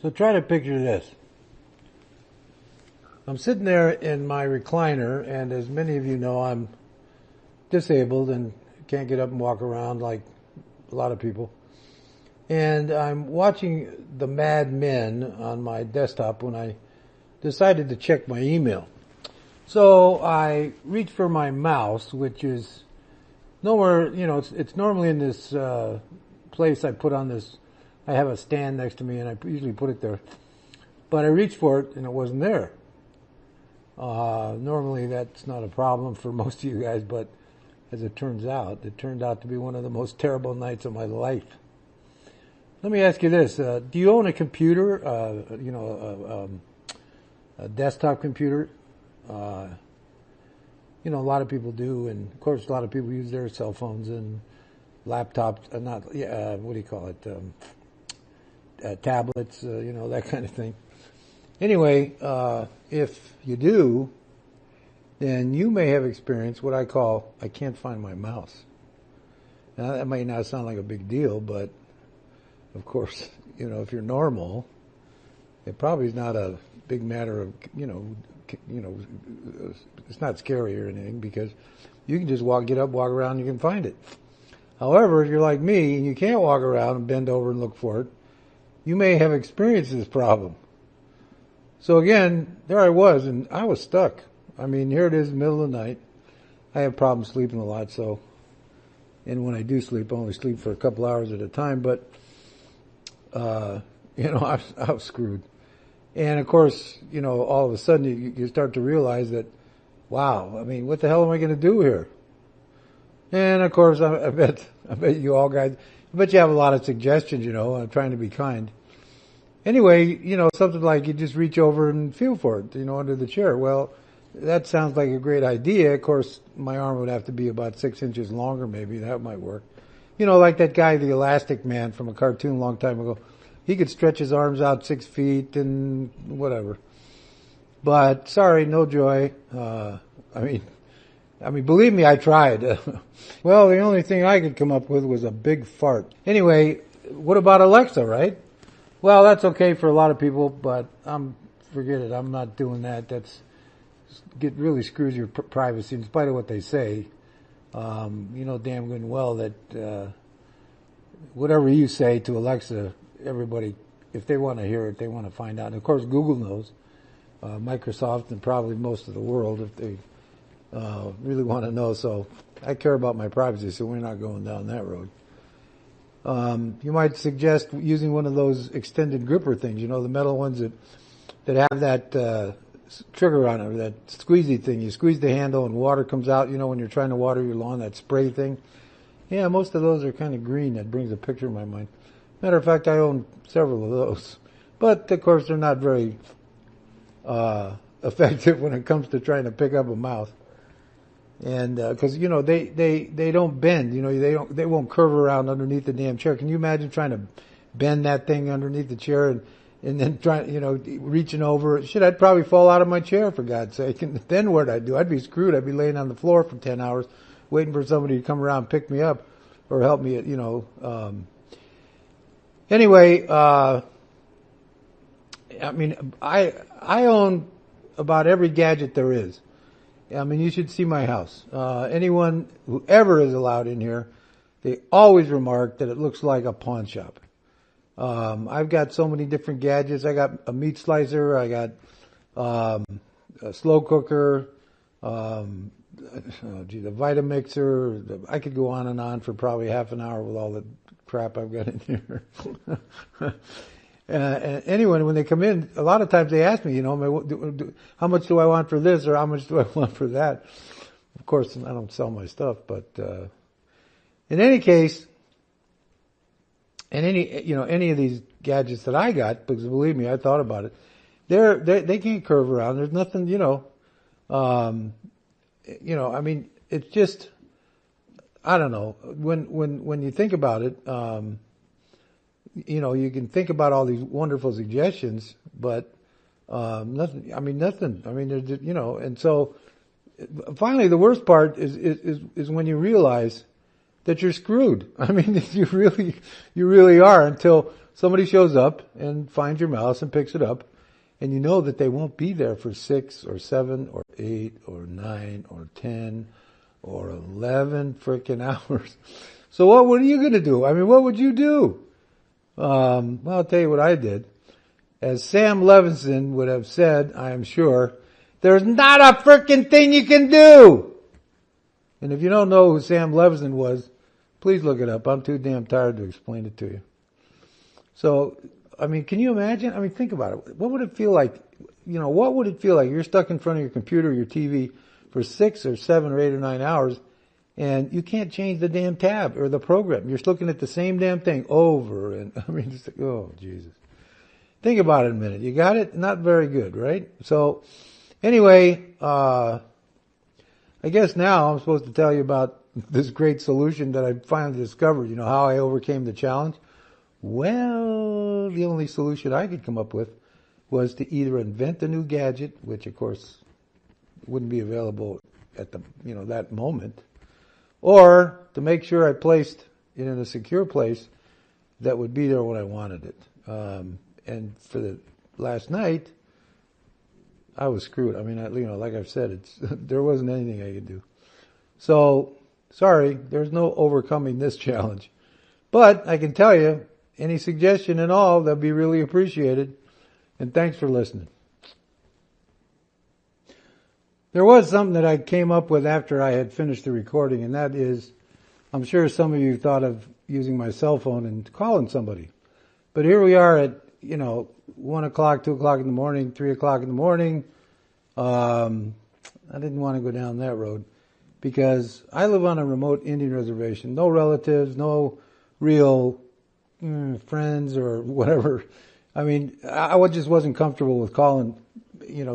So try to picture this. I'm sitting there in my recliner, and as many of you know, I'm disabled and can't get up and walk around like a lot of people. And I'm watching the Mad Men on my desktop when I decided to check my email. So I reach for my mouse, which is nowhere, it's normally in this place I put on this. I have a stand next to me, and I usually put it there. But I reached for it, and it wasn't there. Normally that's not a problem for most of you guys, but as it turned out to be one of the most terrible nights of my life. Let me ask you this. Do you own a computer, a desktop computer? A lot of people do, and of course a lot of people use their cell phones and laptops, tablets, that kind of thing. Anyway, if you do, then you may have experienced what I call, I can't find my mouse. Now that might not sound like a big deal, but of course, if you're normal, it probably is not a big matter of, it's not scary or anything because you can just get up, walk around, and you can find it. However, if you're like me and you can't walk around and bend over and look for it, you may have experienced this problem. So again, there I was, and I was stuck. I mean, here it is, middle of the night. I have problems sleeping a lot, and when I do sleep, I only sleep for a couple hours at a time, but, I was screwed. And of course, all of a sudden you start to realize that, wow, I mean, what the hell am I going to do here? And of course, I bet you all guys, I bet you have a lot of suggestions, I'm trying to be kind. Anyway, something like you just reach over and feel for it, under the chair. Well, that sounds like a great idea. Of course, my arm would have to be about 6 inches longer, maybe. That might work. Like that guy, the Elastic Man from a cartoon a long time ago. He could stretch his arms out 6 feet and whatever. But sorry, no joy. I mean, believe me, I tried. Well, the only thing I could come up with was a big fart. Anyway, what about Alexa, right? Well, that's okay for a lot of people, but forget it. I'm not doing that. Really screws your privacy in spite of what they say. Damn good and well that, whatever you say to Alexa, everybody, if they want to hear it, they want to find out. And of course, Google knows, Microsoft, and probably most of the world if they really want to know. So I care about my privacy, so we're not going down that road. You might suggest using one of those extended gripper things, the metal ones that have that trigger on it, that squeezy thing. You squeeze the handle and water comes out, when you're trying to water your lawn, that spray thing. Yeah, most of those are kind of green. That brings a picture in my mind. Matter of fact, I own several of those. But, of course, they're not very effective when it comes to trying to pick up a mouse. And, cause, they don't bend, they won't curve around underneath the damn chair. Can you imagine trying to bend that thing underneath the chair and then reaching over? Shit, I'd probably fall out of my chair, for God's sake. And then what'd I do? I'd be screwed. I'd be laying on the floor for 10 hours waiting for somebody to come around and pick me up or help me, Anyway, I own about every gadget there is. I mean, you should see my house. Anyone who ever is allowed in here, they always remark that it looks like a pawn shop. I've got so many different gadgets. I got a meat slicer. I got a slow cooker, the Vitamixer. I could go on and on for probably half an hour with all the crap I've got in here. And anyone, when they come in, a lot of times they ask me, how much do I want for this or how much do I want for that? Of course, I don't sell my stuff, but in any case, and any of these gadgets that I got, because believe me, I thought about it, they can't curve around. There's nothing, I mean, it's just, I don't know. When you think about it, you can think about all these wonderful suggestions, but nothing. I mean, there's, and so finally, the worst part is when you realize that you're screwed. I mean, you really are, until somebody shows up and finds your mouse and picks it up, and you know that they won't be there for 6 or 7 or 8 or 9 or 10 or 11 freaking hours. So what are you going to do? I mean, what would you do? Well, I'll tell you what I did. As Sam Levinson would have said, I am sure, there's not a freaking thing you can do. And if you don't know who Sam Levinson was, please look it up. I'm too damn tired to explain it to you. So, I mean, can you imagine? I mean, think about it. What would it feel like? What would it feel like? You're stuck in front of your computer or your TV for 6 or 7 or 8 or 9 hours, and you can't change the damn tab or the program. You're looking at the same damn thing over and, I mean, just, oh, Jesus. Think about it a minute. You got it? Not very good, right? So, anyway, I guess now I'm supposed to tell you about this great solution that I finally discovered, how I overcame the challenge. Well, the only solution I could come up with was to either invent a new gadget, which of course wouldn't be available at the, that moment, or to make sure I placed it in a secure place that would be there when I wanted it. And for the last night, I was screwed. I mean, like I've said, there wasn't anything I could do. So, sorry, there's no overcoming this challenge. But I can tell you, any suggestion and all, that'd be really appreciated. And thanks for listening. There was something that I came up with after I had finished the recording, and that is, I'm sure some of you thought of using my cell phone and calling somebody. But here we are at, 1 o'clock, 2 o'clock in the morning, 3 o'clock in the morning. I didn't want to go down that road because I live on a remote Indian reservation. No relatives, no real friends or whatever. I mean, I just wasn't comfortable with calling,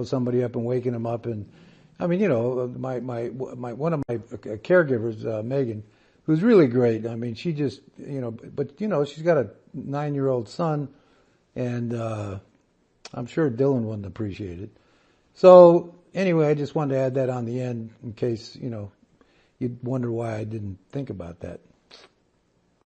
somebody up and waking them up. And I mean, my one of my caregivers, Megan, who's really great. I mean, she just, but she's got a 9-year-old son, and I'm sure Dylan wouldn't appreciate it. So anyway, I just wanted to add that on the end in case, you'd wonder why I didn't think about that.